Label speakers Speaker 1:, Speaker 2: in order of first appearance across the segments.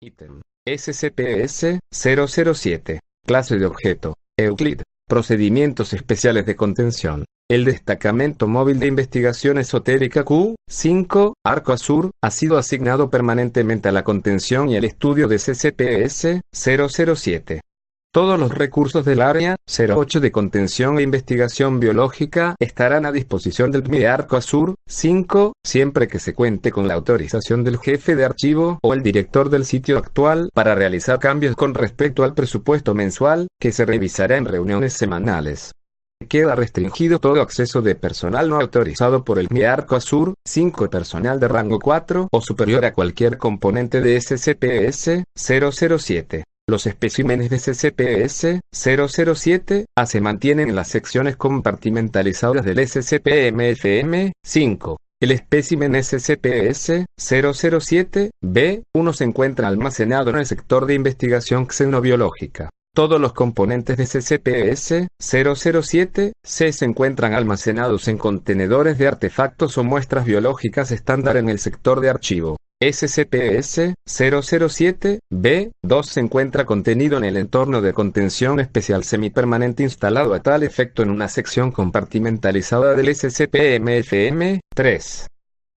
Speaker 1: Ítem. SCP-S-007. Clase de objeto. Euclid. Procedimientos especiales de contención. El Destacamento Móvil de Investigación Esotérica Q-5, Arco Azur, ha sido asignado permanentemente a la contención y el estudio de SCP-S-007. Todos los recursos del Área 08 de Contención e Investigación Biológica estarán a disposición del MI Arco Azur 5, siempre que se cuente con la autorización del jefe de archivo o el director del sitio actual para realizar cambios con respecto al presupuesto mensual, que se revisará en reuniones semanales. Queda restringido todo acceso de personal no autorizado por el MI Arco Azur 5, personal de rango 4 o superior a cualquier componente de SCP-S-007. Los especímenes de SCP-S-007-A se mantienen en las secciones compartimentalizadas del SCP-MFM-5. El espécimen SCP-S-007-B1 se encuentra almacenado en el sector de investigación xenobiológica. Todos los componentes de SCP-S-007-C se encuentran almacenados en contenedores de artefactos o muestras biológicas estándar en el sector de archivo. SCP-S-007-B2 se encuentra contenido en el entorno de contención especial semipermanente instalado a tal efecto en una sección compartimentalizada del SCP-MFM-3.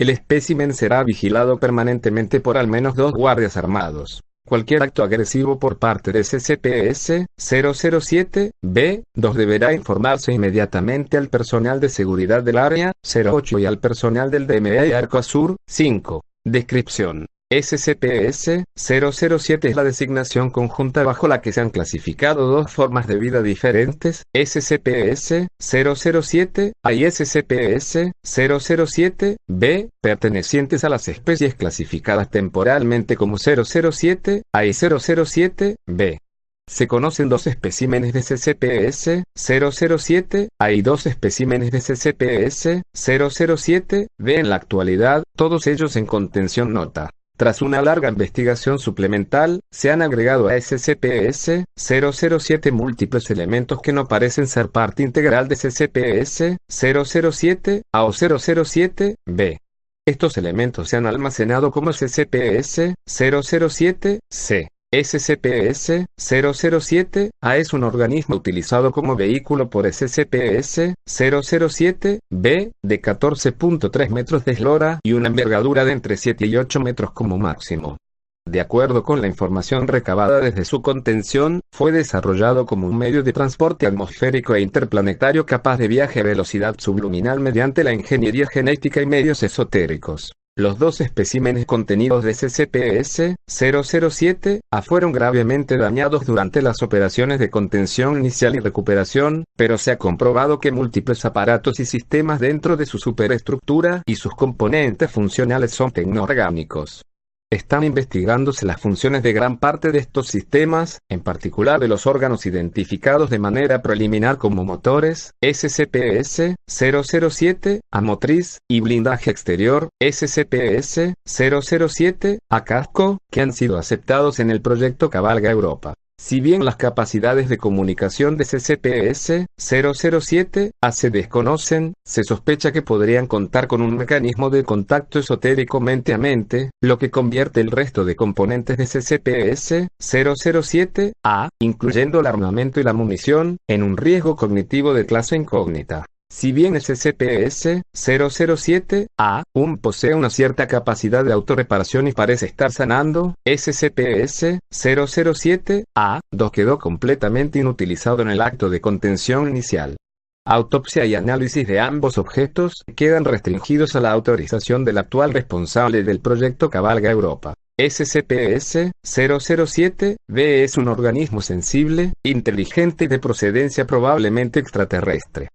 Speaker 1: El espécimen será vigilado permanentemente por al menos 2 guardias armados. Cualquier acto agresivo por parte de SCP-S-007-B2 deberá informarse inmediatamente al personal de seguridad del Área 08 y al personal del DMA Arco Azur 5. Descripción. SCP-S-007 es la designación conjunta bajo la que se han clasificado dos formas de vida diferentes, SCP-S-007-A y SCP-S-007-B, pertenecientes a las especies clasificadas temporalmente como 007-A y 007-B. Se conocen 2 especímenes de SCP-S-007-A y 2 especímenes de SCP-S-007-B en la actualidad, todos ellos en contención nota. Tras una larga investigación suplemental, se han agregado a SCP-S-007 múltiples elementos que no parecen ser parte integral de SCP-S-007-A o 007-B. Estos elementos se han almacenado como SCP-S-007-C. SCP-S-007-A es un organismo utilizado como vehículo por SCP-S-007-B, de 14.3 metros de eslora y una envergadura de entre 7 y 8 metros como máximo. De acuerdo con la información recabada desde su contención, fue desarrollado como un medio de transporte atmosférico e interplanetario capaz de viaje a velocidad subluminal mediante la ingeniería genética y medios esotéricos. Los 2 especímenes contenidos de SCP-S-007-A fueron gravemente dañados durante las operaciones de contención inicial y recuperación, pero se ha comprobado que múltiples aparatos y sistemas dentro de su superestructura y sus componentes funcionales son tecnoorgánicos. Están investigándose las funciones de gran parte de estos sistemas, en particular de los órganos identificados de manera preliminar como motores, SCP-S-007-A motriz, y blindaje exterior, SCP-S-007-A casco, que han sido aceptados en el proyecto Cabalga Europa. Si bien las capacidades de comunicación de SCP-S-007-A se desconocen, se sospecha que podrían contar con un mecanismo de contacto esotérico mente a mente, lo que convierte el resto de componentes de SCP-S-007-A, incluyendo el armamento y la munición, en un riesgo cognitivo de clase incógnita. Si bien SCP-S-007-A posee una cierta capacidad de autorreparación y parece estar sanando, SCP-S-007-A quedó completamente inutilizado en el acto de contención inicial. Autopsia y análisis de ambos objetos quedan restringidos a la autorización del actual responsable del proyecto Cabalga Europa. SCP-S-007-B es un organismo sensible, inteligente y de procedencia probablemente extraterrestre.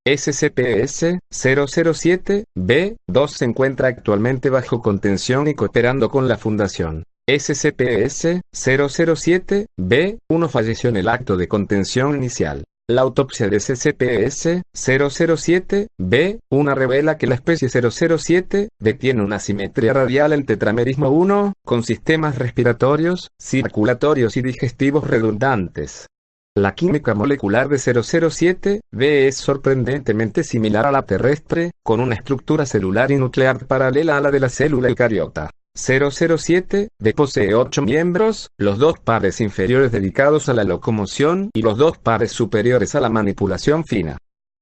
Speaker 1: SCP-S-007-B2 se encuentra actualmente bajo contención y cooperando con la Fundación. SCP-S-007-B1 falleció en el acto de contención inicial. La autopsia de SCP-S-007-B1 revela que la especie 007-B tiene una simetría radial en tetramerismo 1, con sistemas respiratorios, circulatorios y digestivos redundantes. La química molecular de 007-B es sorprendentemente similar a la terrestre, con una estructura celular y nuclear paralela a la de la célula eucariota. SCP-007-B posee 8 miembros, los 2 pares inferiores dedicados a la locomoción y los 2 pares superiores a la manipulación fina.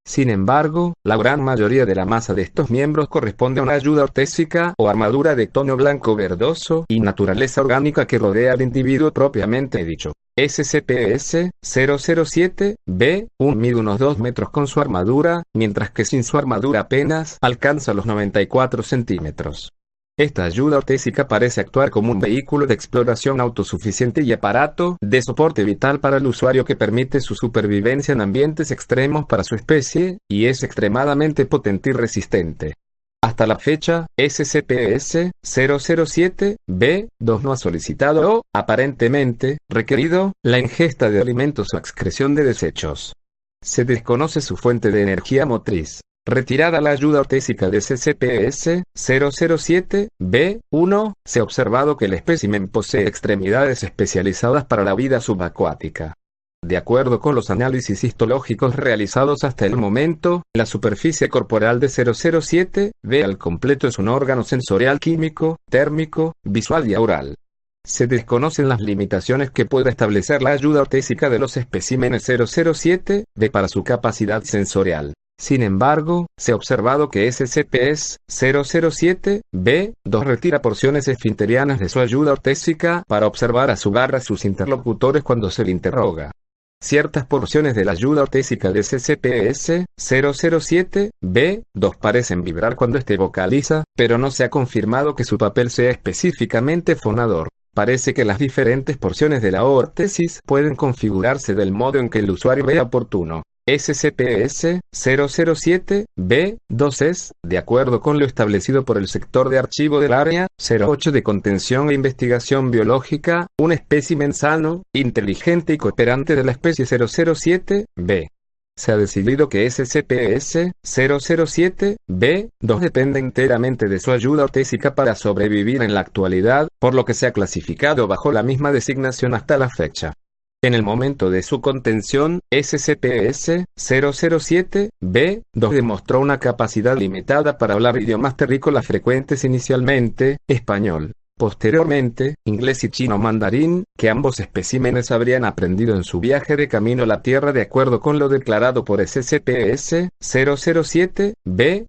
Speaker 1: Sin embargo, la gran mayoría de la masa de estos miembros corresponde a una ayuda ortésica o armadura de tono blanco verdoso y naturaleza orgánica que rodea al individuo propiamente dicho. SCP-007-B mide unos 2 metros con su armadura, mientras que sin su armadura apenas alcanza los 94 centímetros. Esta ayuda ortésica parece actuar como un vehículo de exploración autosuficiente y aparato de soporte vital para el usuario que permite su supervivencia en ambientes extremos para su especie, y es extremadamente potente y resistente. Hasta la fecha, SCP-007-B no ha solicitado o, aparentemente, requerido, la ingesta de alimentos o excreción de desechos. Se desconoce su fuente de energía motriz. Retirada la ayuda ortésica de SCP-007-B, se ha observado que el espécimen posee extremidades especializadas para la vida subacuática. De acuerdo con los análisis histológicos realizados hasta el momento, la superficie corporal de 007-B al completo es un órgano sensorial químico, térmico, visual y aural. Se desconocen las limitaciones que pueda establecer la ayuda ortésica de los especímenes 007-B para su capacidad sensorial. Sin embargo, se ha observado que SCP-007-B retira porciones esfinterianas de su ayuda ortésica para observar a sus interlocutores cuando se le interroga. Ciertas porciones de la ayuda ortésica de SCP-007-B parecen vibrar cuando éste vocaliza, pero no se ha confirmado que su papel sea específicamente fonador. Parece que las diferentes porciones de la órtesis pueden configurarse del modo en que el usuario vea oportuno. SCP-007-B es, de acuerdo con lo establecido por el sector de archivo del Área 08 de Contención e Investigación Biológica, un espécimen sano, inteligente y cooperante de la especie 007-B. Se ha decidido que SCP-007-B depende enteramente de su ayuda ortésica para sobrevivir en la actualidad, por lo que se ha clasificado bajo la misma designación hasta la fecha. En el momento de su contención, SCP-007-B demostró una capacidad limitada para hablar idiomas terrícolas frecuentes inicialmente, español, posteriormente, inglés y chino mandarín, que ambos especímenes habrían aprendido en su viaje de camino a la Tierra de acuerdo con lo declarado por SCP-007-B.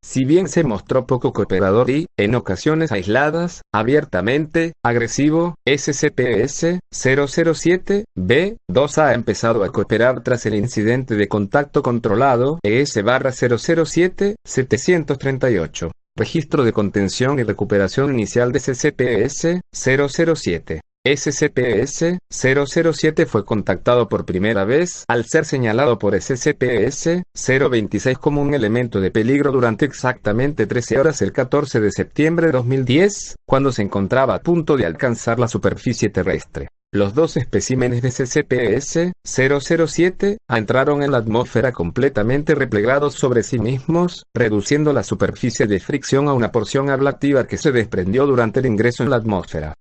Speaker 1: Si bien se mostró poco cooperador y, en ocasiones aisladas, abiertamente agresivo, SCP-007-B ha empezado a cooperar tras el incidente de contacto controlado ES-007-738. Registro de contención y recuperación inicial de SCP-007. SCP-007 fue contactado por primera vez al ser señalado por SCP-026 como un elemento de peligro durante exactamente 13 horas el 14 de septiembre de 2010, cuando se encontraba a punto de alcanzar la superficie terrestre. Los 2 especímenes de SCP-007 entraron en la atmósfera completamente replegados sobre sí mismos, reduciendo la superficie de fricción a una porción ablativa que se desprendió durante el ingreso en la atmósfera.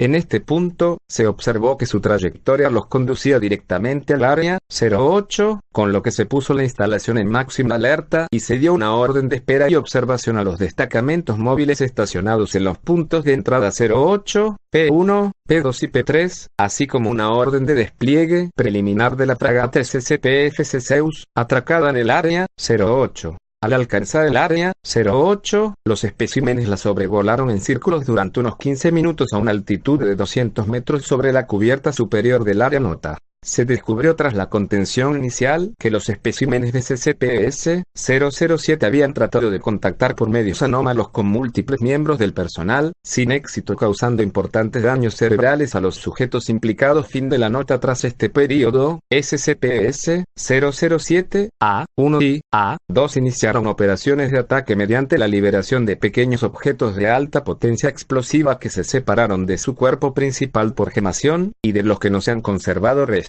Speaker 1: En este punto, se observó que su trayectoria los conducía directamente al Área 08, con lo que se puso la instalación en máxima alerta y se dio una orden de espera y observación a los destacamentos móviles estacionados en los puntos de entrada 08, P1, P2 y P3, así como una orden de despliegue preliminar de la fragata SCP-FC Zeus, atracada en el Área 08. Al alcanzar el Área 08, los especímenes la sobrevolaron en círculos durante unos 15 minutos a una altitud de 200 metros sobre la cubierta superior del área nota. Se descubrió tras la contención inicial que los especímenes de SCP-007 habían tratado de contactar por medios anómalos con múltiples miembros del personal, sin éxito, causando importantes daños cerebrales a los sujetos implicados. Fin de la nota. Tras este periodo, SCP-007-A1 y A2 iniciaron operaciones de ataque mediante la liberación de pequeños objetos de alta potencia explosiva que se separaron de su cuerpo principal por gemación, y de los que no se han conservado restos.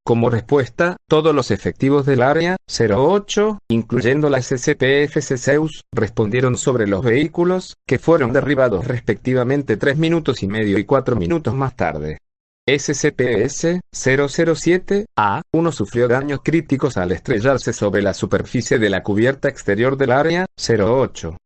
Speaker 1: Como respuesta, todos los efectivos del Área 08, incluyendo la SCP-FC Zeus, respondieron sobre los vehículos, que fueron derribados respectivamente 3 minutos y medio y 4 minutos más tarde. SCP-007-A1 sufrió daños críticos al estrellarse sobre la superficie de la cubierta exterior del Área 08.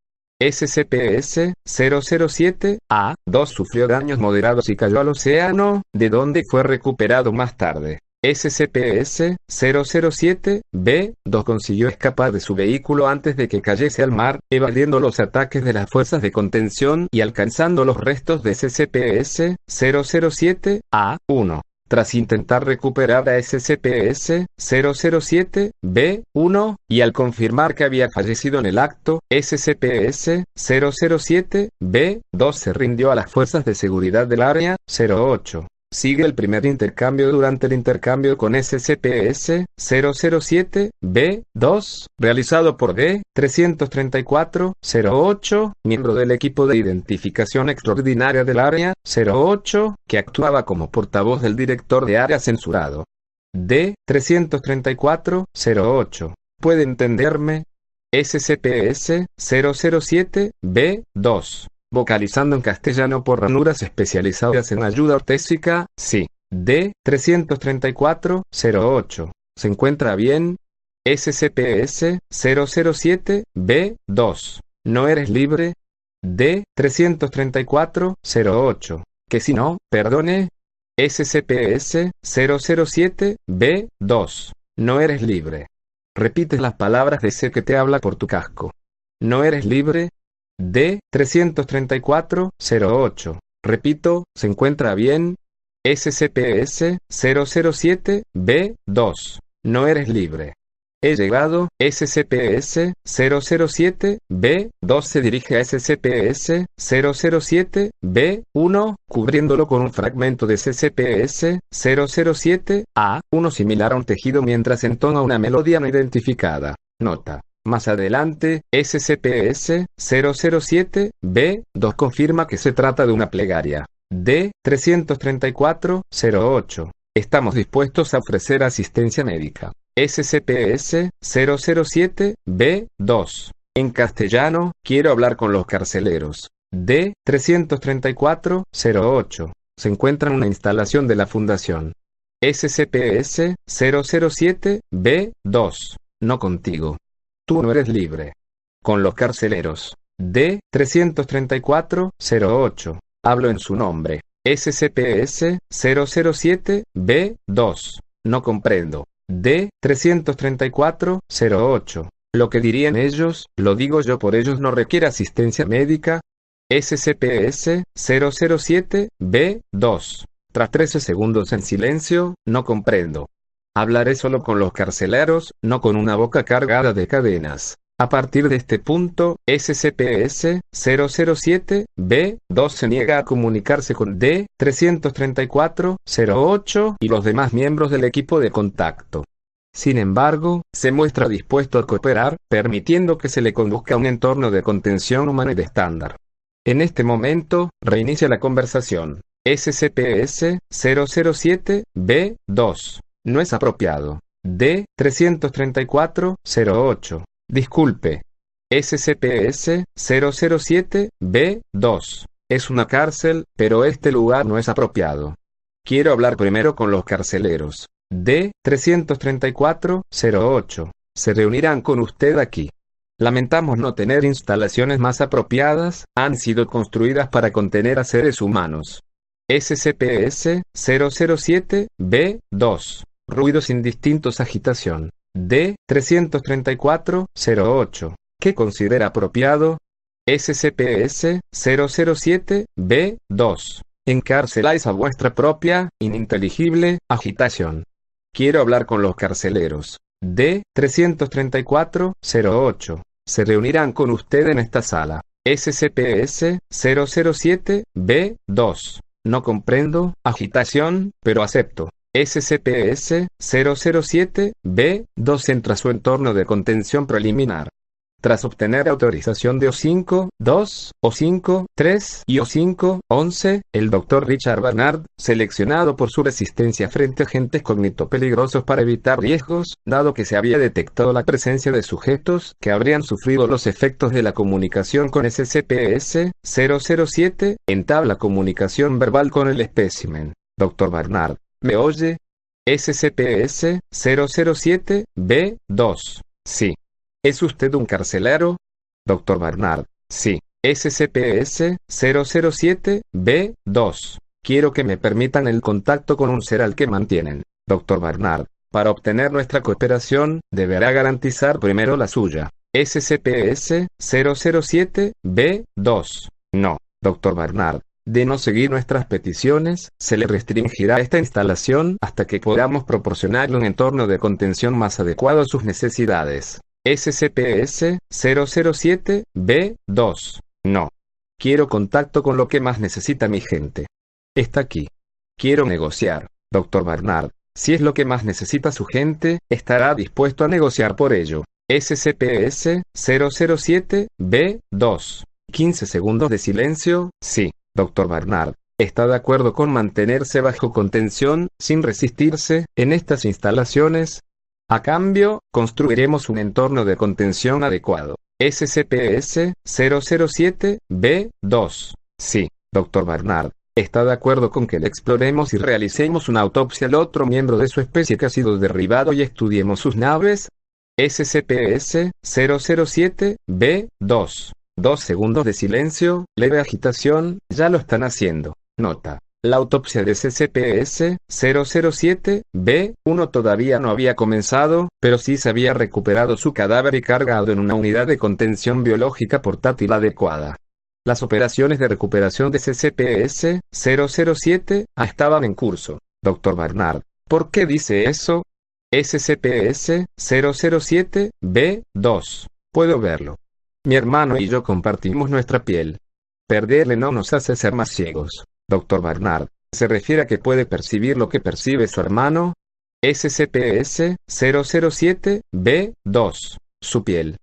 Speaker 1: SCP-S-007-A-2 sufrió daños moderados y cayó al océano, de donde fue recuperado más tarde. SCP-S-007-B-2 consiguió escapar de su vehículo antes de que cayese al mar, evadiendo los ataques de las fuerzas de contención y alcanzando los restos de SCP-S-007-A-1. Tras intentar recuperar a SCP-S-007-B-1, y al confirmar que había fallecido en el acto, SCP-S-007-B-2 se rindió a las fuerzas de seguridad del Área 08. Sigue el primer intercambio. Durante el intercambio con SCP-S-007-B-2, realizado por D-334-08, miembro del equipo de identificación extraordinaria del Área 08, que actuaba como portavoz del director de área censurado. D-334-08. ¿Puede entenderme? SCP-S-007-B-2. Vocalizando en castellano por ranuras especializadas en ayuda ortésica, sí. D-334-08. ¿Se encuentra bien? SCP-S-007-B-2. ¿No eres libre? D-334-08. Que si no, perdone. SCP-S-007-B-2. ¿No eres libre? Repites las palabras de ese que te habla por tu casco. ¿No eres libre? D-334-08. Repito, ¿se encuentra bien? SCP-S-007-B-2. No eres libre. He llegado. SCP-S-007-B-2 se dirige a SCP-S-007-B-1, cubriéndolo con un fragmento de SCP-S-007-A-1 similar a un tejido mientras entona una melodía no identificada. Nota. Más adelante, SCP-S-007-B-2 confirma que se trata de una plegaria. D-334-08. Estamos dispuestos a ofrecer asistencia médica. SCP-S-007-B-2. En castellano, quiero hablar con los carceleros. D-334-08. Se encuentra en una instalación de la Fundación. SCP-S-007-B-2. No contigo. Tú no eres libre. Con los carceleros. D-334-08. Hablo en su nombre. SCP-S-007-B-2. No comprendo. D-334-08. Lo que dirían ellos, lo digo yo por ellos. No requiere asistencia médica. SCP-S-007-B-2. Tras 13 segundos en silencio, no comprendo. Hablaré solo con los carceleros, no con una boca cargada de cadenas. A partir de este punto, SCP-S-007-B-2 se niega a comunicarse con D-334-08 y los demás miembros del equipo de contacto. Sin embargo, se muestra dispuesto a cooperar, permitiendo que se le conduzca a un entorno de contención humana y de estándar. En este momento, reinicia la conversación. SCP-S-007-B-2. No es apropiado. D-334-08. Disculpe. SCP-S-007-B-2. Es una cárcel, pero este lugar no es apropiado. Quiero hablar primero con los carceleros. D-334-08. Se reunirán con usted aquí. Lamentamos no tener instalaciones más apropiadas, han sido construidas para contener a seres humanos. SCP-S-007-B-2. Ruidos indistintos, agitación. D-334-08. ¿Qué considera apropiado? SCP-S-007-B-2. Encarceláis a vuestra propia, ininteligible, agitación. Quiero hablar con los carceleros. D-334-08. Se reunirán con usted en esta sala. SCP-S-007-B-2. No comprendo, agitación, pero acepto. SCP-S-007-B-2 entra a su entorno de contención preliminar. Tras obtener autorización de O5-2, O5-3 y O5-11, el Dr. Richard Barnard, seleccionado por su resistencia frente a agentes cognitopeligrosos para evitar riesgos, dado que se había detectado la presencia de sujetos que habrían sufrido los efectos de la comunicación con SCP-S-007, entabla comunicación verbal con el espécimen. Dr. Barnard, ¿me oye? SCP-S-007-B-2. Sí. ¿Es usted un carcelero? Dr. Barnard. Sí. SCP-S007-B2. Quiero que me permitan el contacto con un ser al que mantienen. Dr. Barnard. Para obtener nuestra cooperación, deberá garantizar primero la suya. SCP-S007-B2. No, Dr. Barnard. De no seguir nuestras peticiones, se le restringirá esta instalación hasta que podamos proporcionarle un entorno de contención más adecuado a sus necesidades. SCP-S007-B2. No. Quiero contacto con lo que más necesita mi gente. Está aquí. Quiero negociar, Dr. Barnard. Si es lo que más necesita su gente, estará dispuesto a negociar por ello. SCP-S007-B2. 15 segundos de silencio. Sí, Dr. Barnard. ¿Está de acuerdo con mantenerse bajo contención, sin resistirse, en estas instalaciones? A cambio, construiremos un entorno de contención adecuado. SCP-S007-B2. Sí, Dr. Barnard. ¿Está de acuerdo con que le exploremos y realicemos una autopsia al otro miembro de su especie que ha sido derribado y estudiemos sus naves? SCP-S007-B2. 2 segundos de silencio, leve agitación, ya lo están haciendo. Nota. La autopsia de SCP-S007-B1 todavía no había comenzado, pero sí se había recuperado su cadáver y cargado en una unidad de contención biológica portátil adecuada. Las operaciones de recuperación de SCP-S007 estaban en curso. Dr. Barnard, ¿por qué dice eso? SCP-S007-B2. Puedo verlo. Mi hermano y yo compartimos nuestra piel. Perderle no nos hace ser más ciegos. Dr. Barnard, ¿se refiere a que puede percibir lo que percibe su hermano? SCP-S007-B2. Su piel.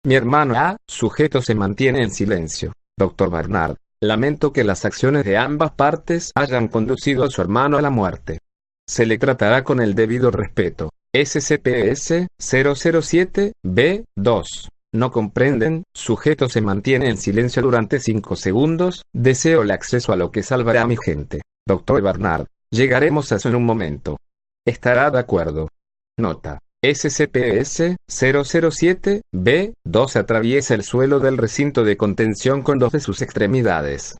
Speaker 1: Mi hermano sujeto se mantiene en silencio. Dr. Barnard, lamento que las acciones de ambas partes hayan conducido a su hermano a la muerte. Se le tratará con el debido respeto. SCP-S007-B2. No comprenden, sujeto se mantiene en silencio durante 5 segundos, deseo el acceso a lo que salvará a mi gente. Dr. Barnard, llegaremos a eso en un momento. Estará de acuerdo. Nota. SCP-S007-B2 atraviesa el suelo del recinto de contención con 2 de sus extremidades.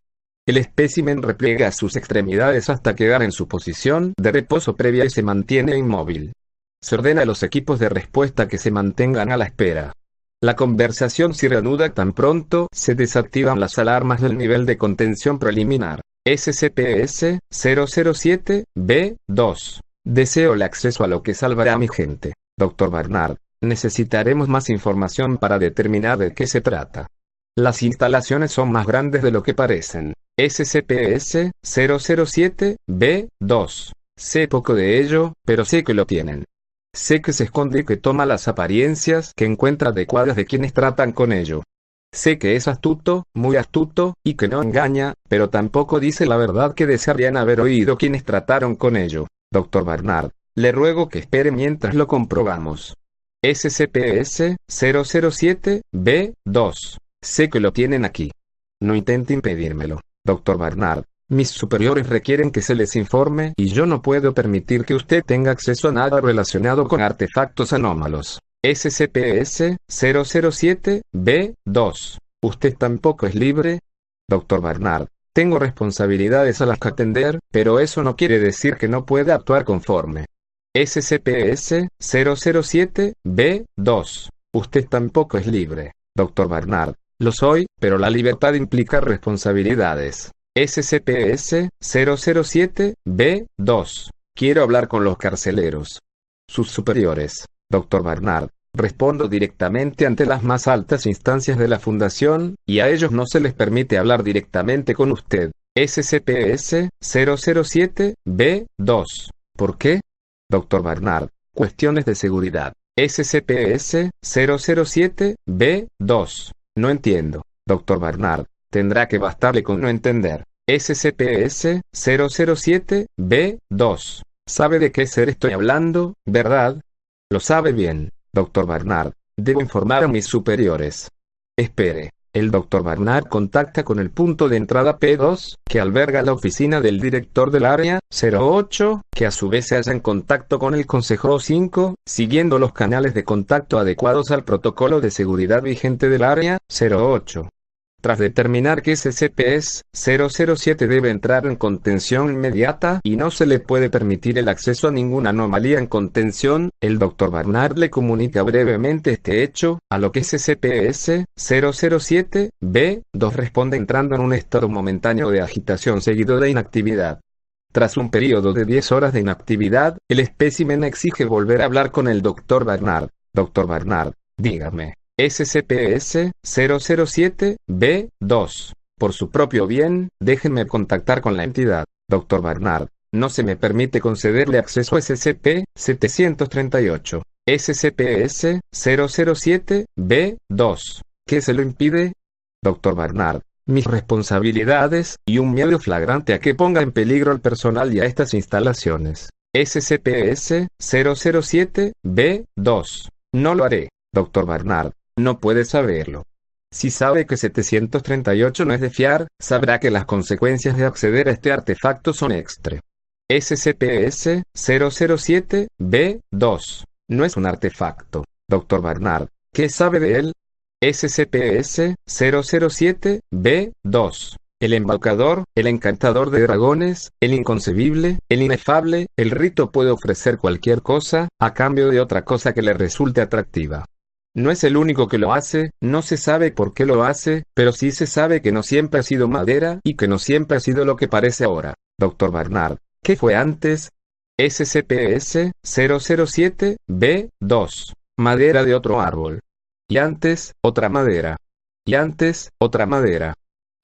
Speaker 1: El espécimen repliega sus extremidades hasta quedar en su posición de reposo previa y se mantiene inmóvil. Se ordena a los equipos de respuesta que se mantengan a la espera. La conversación se reanuda tan pronto se desactivan las alarmas del nivel de contención preliminar. SCP-S007-B2. Deseo el acceso a lo que salvará a mi gente. Dr. Barnard, necesitaremos más información para determinar de qué se trata. Las instalaciones son más grandes de lo que parecen. SCP-S007-B2. Sé poco de ello, pero sé que lo tienen. Sé que se esconde y que toma las apariencias que encuentra adecuadas de quienes tratan con ello. Sé que es astuto, muy astuto, y que no engaña, pero tampoco dice la verdad que desearían haber oído quienes trataron con ello. Dr. Barnard, le ruego que espere mientras lo comprobamos. SCP-S007-B2. Sé que lo tienen aquí. No intente impedírmelo, Dr. Barnard. Mis superiores requieren que se les informe y yo no puedo permitir que usted tenga acceso a nada relacionado con artefactos anómalos. SCP-S007-B2. ¿Usted tampoco es libre? Dr. Barnard, tengo responsabilidades a las que atender, pero eso no quiere decir que no pueda actuar conforme. SCP-S007-B2. Usted tampoco es libre. Dr. Barnard, lo soy, pero la libertad implica responsabilidades. SCP-S007-B2. Quiero hablar con los carceleros. Sus superiores. Dr. Barnard, respondo directamente ante las más altas instancias de la Fundación, y a ellos no se les permite hablar directamente con usted. SCP-S007-B2. ¿Por qué? Dr. Barnard, cuestiones de seguridad. SCP-S007-B2. No entiendo. Dr. Barnard, tendrá que bastarle con no entender. SCP-S007-B2. ¿Sabe de qué ser estoy hablando, verdad? Lo sabe bien, Dr. Barnard. Debo informar a mis superiores. Espere. El Dr. Barnard contacta con el punto de entrada P2, que alberga la oficina del director del área 08, que a su vez se halla en contacto con el Consejo 5, siguiendo los canales de contacto adecuados al protocolo de seguridad vigente del área 08. Tras determinar que SCP-007 debe entrar en contención inmediata y no se le puede permitir el acceso a ninguna anomalía en contención, el Dr. Barnard le comunica brevemente este hecho, a lo que SCP-007-B2 responde entrando en un estado momentáneo de agitación seguido de inactividad. Tras un periodo de 10 horas de inactividad, el espécimen exige volver a hablar con el Dr. Barnard. Dr. Barnard, dígame. SCP-007-B2. Por su propio bien, déjenme contactar con la entidad. Dr. Barnard, no se me permite concederle acceso a SCP-738. SCP-007-B2. ¿Qué se lo impide? Dr. Barnard, mis responsabilidades, y un miedo flagrante a que ponga en peligro al personal y a estas instalaciones. SCP-007-B2. No lo haré, Dr. Barnard. No puede saberlo. Si sabe que 738 no es de fiar, sabrá que las consecuencias de acceder a este artefacto son extre. SCP-007-B2. No es un artefacto. Dr. Barnard, ¿qué sabe de él? SCP-007-B2. El embaucador, el encantador de dragones, el inconcebible, el inefable, el rito puede ofrecer cualquier cosa, a cambio de otra cosa que le resulte atractiva. No es el único que lo hace, no se sabe por qué lo hace, pero sí se sabe que no siempre ha sido madera y que no siempre ha sido lo que parece ahora. Dr. Barnard, ¿qué fue antes? SCP-007-B2. Madera de otro árbol. Y antes, otra madera. Y antes, otra madera.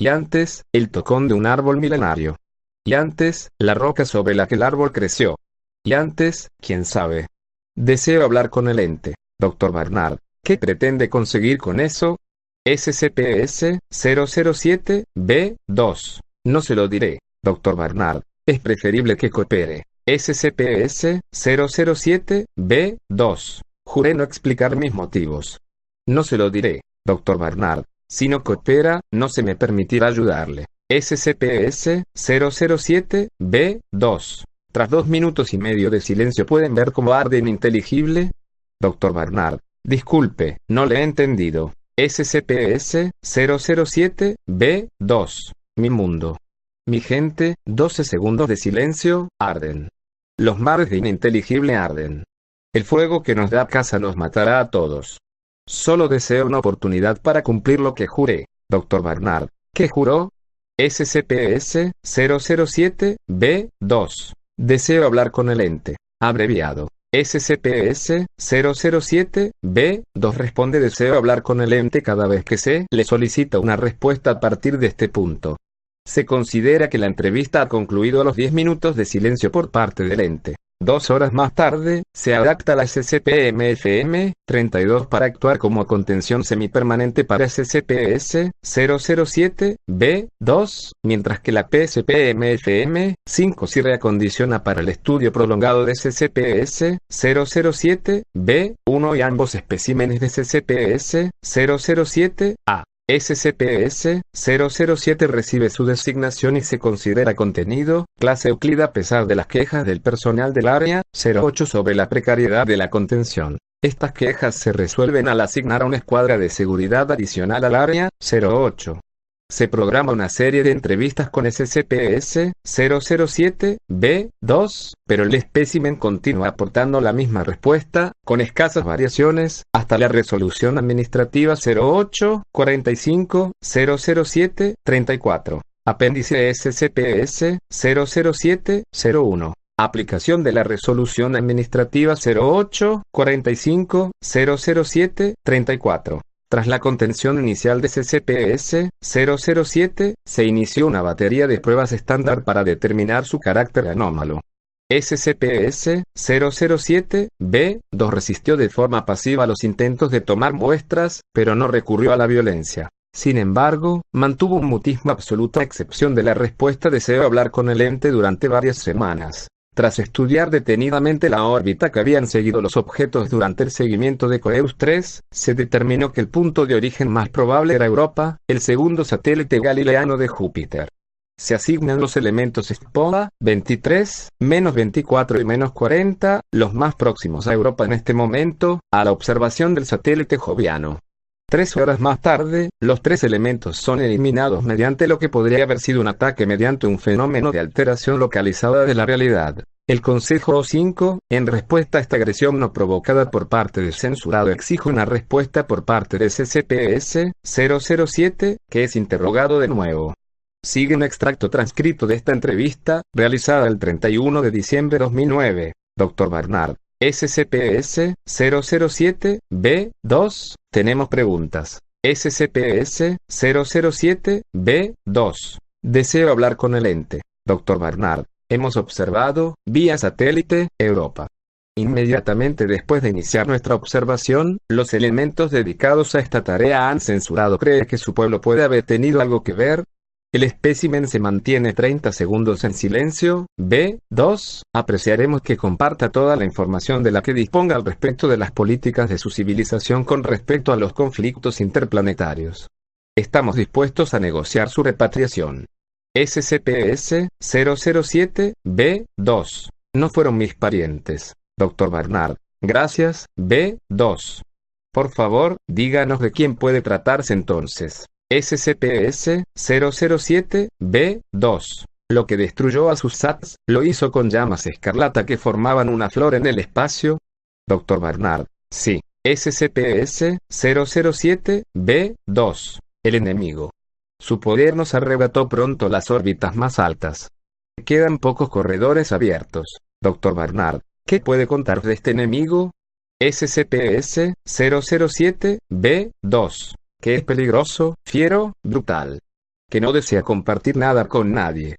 Speaker 1: Y antes, el tocón de un árbol milenario. Y antes, la roca sobre la que el árbol creció. Y antes, quién sabe. Deseo hablar con el ente. Dr. Barnard, ¿qué pretende conseguir con eso? SCP-007-B2. No se lo diré, Dr. Barnard. Es preferible que coopere. SCP-007-B2. Juré no explicar mis motivos. No se lo diré, Dr. Barnard. Si no coopera, no se me permitirá ayudarle. SCP-007-B2. Tras 2 minutos y medio de silencio pueden ver cómo arde ininteligible. Dr. Barnard, disculpe, no le he entendido. SCP-007-B2. Mi mundo. Mi gente, 12 segundos de silencio, arden. Los mares de ininteligible arden. El fuego que nos da casa nos matará a todos. Solo deseo una oportunidad para cumplir lo que juré. Dr. Barnard, ¿qué juró? SCP-007-B2. Deseo hablar con el ente. Abreviado. SCP-007-B2 responde deseo hablar con el ente cada vez que se le solicita una respuesta a partir de este punto. Se considera que la entrevista ha concluido a los 10 minutos de silencio por parte del ente. 2 horas más tarde, se adapta la SCP-MFM-32 para actuar como contención semipermanente para SCP-007-B2, mientras que la PSP-MFM-5 se reacondiciona para el estudio prolongado de SCP-007-B1 y ambos especímenes de SCP-007-A. SCP-007 recibe su designación y se considera contenido, clase Euclid a pesar de las quejas del personal del Área 08 sobre la precariedad de la contención. Estas quejas se resuelven al asignar a una escuadra de seguridad adicional al Área 08. Se programa una serie de entrevistas con SCP-007-B2, pero el espécimen continúa aportando la misma respuesta, con escasas variaciones, hasta la resolución administrativa 08-45-007-34. Apéndice SCP-007-01. Aplicación de la resolución administrativa 08-45-007-34. Tras la contención inicial de SCP-007, se inició una batería de pruebas estándar para determinar su carácter anómalo. SCP-007-B2 resistió de forma pasiva los intentos de tomar muestras, pero no recurrió a la violencia. Sin embargo, mantuvo un mutismo absoluto a excepción de la respuesta deseo hablar con el ente durante varias semanas. Tras estudiar detenidamente la órbita que habían seguido los objetos durante el seguimiento de Coeus 3, se determinó que el punto de origen más probable era Europa, el segundo satélite galileano de Júpiter. Se asignan los elementos SPOA, 23, -24 y -40, los más próximos a Europa en este momento, a la observación del satélite joviano. 3 horas más tarde, los 3 elementos son eliminados mediante lo que podría haber sido un ataque mediante un fenómeno de alteración localizada de la realidad. El Consejo O5, en respuesta a esta agresión no provocada por parte del censurado, exige una respuesta por parte de SCP-S007, que es interrogado de nuevo. Sigue un extracto transcrito de esta entrevista, realizada el 31 de diciembre de 2009. Dr. Barnard, SCP-S007-B2, tenemos preguntas. SCP-S007-B2. Deseo hablar con el ente. Dr. Barnard, hemos observado, vía satélite, Europa. Inmediatamente después de iniciar nuestra observación, los elementos dedicados a esta tarea han censurado. ¿Cree que su pueblo puede haber tenido algo que ver? El espécimen se mantiene 30 segundos en silencio. B2. Apreciaremos que comparta toda la información de la que disponga al respecto de las políticas de su civilización con respecto a los conflictos interplanetarios. Estamos dispuestos a negociar su repatriación. SCP-S007-B2. No fueron mis parientes. Dr. Barnard. Gracias, B2. Por favor, díganos de quién puede tratarse entonces. SCP-S007-B2. Lo que destruyó a sus SATs, lo hizo con llamas escarlata que formaban una flor en el espacio. Dr. Barnard. Sí. SCP-S007-B2. El enemigo. Su poder nos arrebató pronto las órbitas más altas. Quedan pocos corredores abiertos. Dr. Barnard. ¿Qué puede contar de este enemigo? SCP-S007-B2. Que es peligroso, fiero, brutal. Que no desea compartir nada con nadie.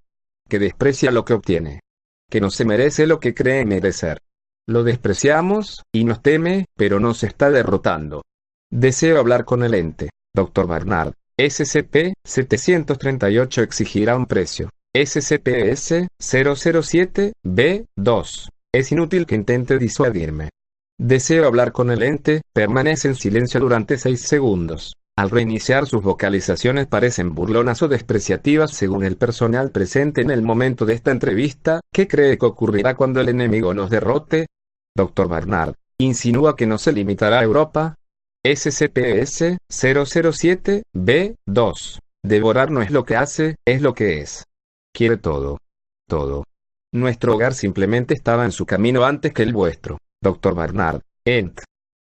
Speaker 1: Que desprecia lo que obtiene. Que no se merece lo que cree merecer. Lo despreciamos, y nos teme, pero nos está derrotando. Deseo hablar con el ente. Dr. Barnard. SCP-738 exigirá un precio. SCP-S007-B2. Es inútil que intente disuadirme. Deseo hablar con el ente. Permanece en silencio durante 6 segundos. Al reiniciar sus vocalizaciones parecen burlonas o despreciativas según el personal presente en el momento de esta entrevista. ¿Qué cree que ocurrirá cuando el enemigo nos derrote? Dr. Barnard. ¿Insinúa que no se limitará a Europa? SCP-S007-B2. Devorar no es lo que hace, es lo que es. Quiere todo. Todo. Nuestro hogar simplemente estaba en su camino antes que el vuestro. Dr. Barnard. Ent.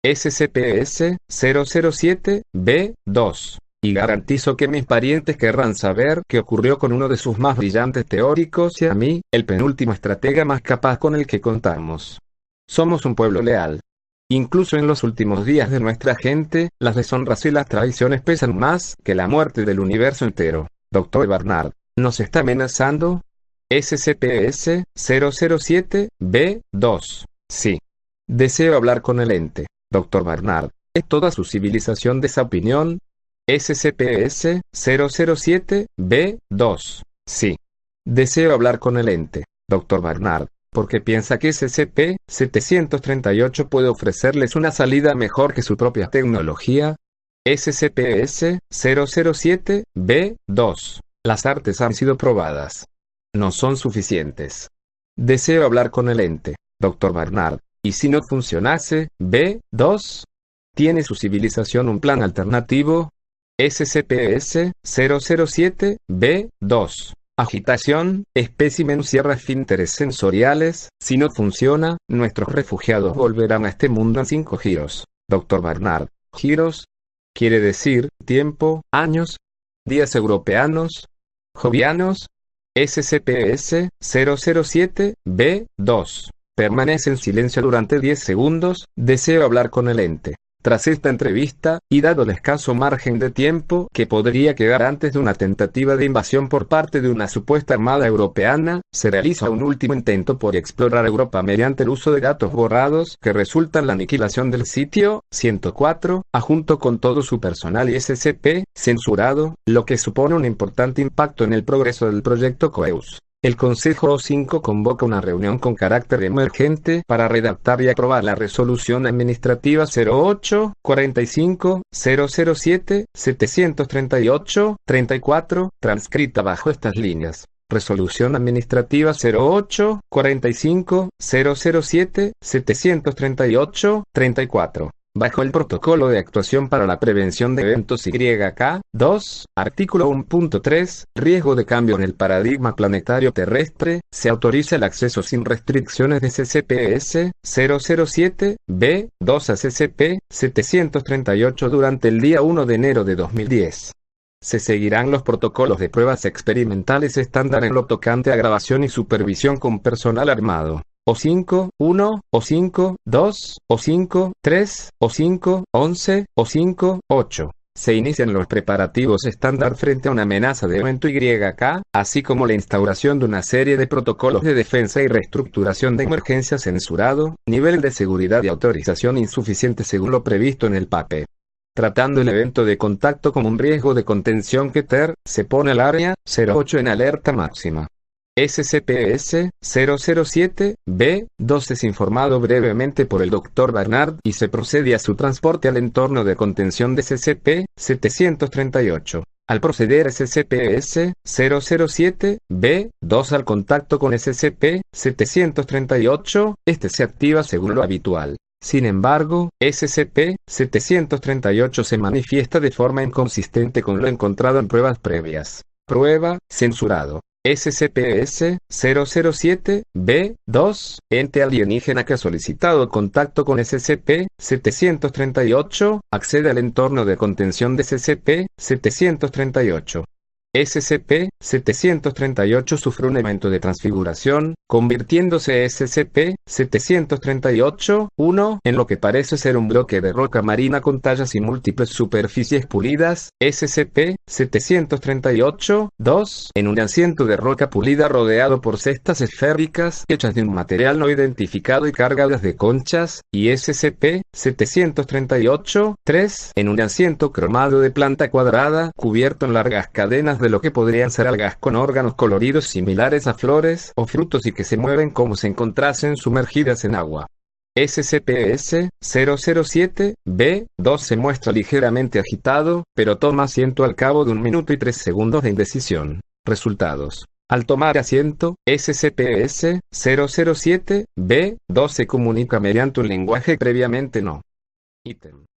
Speaker 1: SCP-S007-B2. Y garantizo que mis parientes querrán saber qué ocurrió con uno de sus más brillantes teóricos y a mí, el penúltimo estratega más capaz con el que contamos. Somos un pueblo leal. Incluso en los últimos días de nuestra gente, las deshonras y las traiciones pesan más que la muerte del universo entero. Dr. Barnard. ¿Nos está amenazando? SCP-S007-B2. Sí. Deseo hablar con el ente. Dr. Barnard. ¿Es toda su civilización de esa opinión? SCP-S007-B2. Sí. Deseo hablar con el ente. Dr. Barnard. Porque piensa que SCP-738 puede ofrecerles una salida mejor que su propia tecnología. SCP-S007-B2. Las artes han sido probadas. No son suficientes. Deseo hablar con el ente. Dr. Barnard. ¿Y si no funcionase? B2. ¿Tiene su civilización un plan alternativo? SCP-S007-B2. Agitación, espécimen cierra esfínteres sensoriales. Si no funciona, nuestros refugiados volverán a este mundo en 5 giros. Dr. Barnard. ¿Giros? ¿Quiere decir tiempo, años, días europeanos, jovianos? SCP-S007-B2. Permanece en silencio durante 10 segundos. Deseo hablar con el ente. Tras esta entrevista, y dado el escaso margen de tiempo que podría quedar antes de una tentativa de invasión por parte de una supuesta armada europeana, se realiza un último intento por explorar Europa mediante el uso de datos borrados que resultan la aniquilación del sitio 104, junto con todo su personal y SCP, censurado, lo que supone un importante impacto en el progreso del proyecto Coeus. El Consejo O5 convoca una reunión con carácter emergente para redactar y aprobar la Resolución Administrativa 08-45-007-738-34, transcrita bajo estas líneas. Resolución Administrativa 08-45-007-738-34. bajo el Protocolo de Actuación para la Prevención de Eventos YK. 2. Artículo 1.3. Riesgo de cambio en el paradigma planetario terrestre. Se autoriza el acceso sin restricciones de SCP-S-007-B2 a SCP-738 durante el día 1 de enero de 2010. Se seguirán los protocolos de pruebas experimentales estándar en lo tocante a grabación y supervisión con personal armado. O5.1, O5.2, O5.3, O5.11, O5.8. Se inician los preparativos estándar frente a una amenaza de evento YK, así como la instauración de una serie de protocolos de defensa y reestructuración de emergencia censurado, nivel de seguridad y autorización insuficiente según lo previsto en el PAPE. Tratando el evento de contacto como un riesgo de contención Keter, se pone el área 08 en alerta máxima. SCP-S-007-B2 es informado brevemente por el Dr. Barnard y se procede a su transporte al entorno de contención de SCP-738. Al proceder SCP-S-007-B2 al contacto con SCP-738, este se activa según lo habitual. Sin embargo, SCP-738 se manifiesta de forma inconsistente con lo encontrado en pruebas previas. Prueba, censurado. SCP-S-007-B2, ente alienígena que ha solicitado contacto con SCP-738, accede al entorno de contención de SCP-738. SCP-738 sufre un evento de transfiguración, convirtiéndose SCP-738-1 en lo que parece ser un bloque de roca marina con tallas y múltiples superficies pulidas, SCP-738-2 en un asiento de roca pulida rodeado por cestas esféricas hechas de un material no identificado y cargadas de conchas, y SCP-738-3 en un asiento cromado de planta cuadrada cubierto en largas cadenas de lo que podrían ser algas con órganos coloridos similares a flores o frutos y que se mueven como si se encontrasen sumergidas en agua. SCP-S-007-B2 se muestra ligeramente agitado, pero toma asiento al cabo de 1 minuto y 3 segundos de indecisión. Resultados. Al tomar asiento, SCP-S-007-B2 se comunica mediante un lenguaje previamente no. Ítem.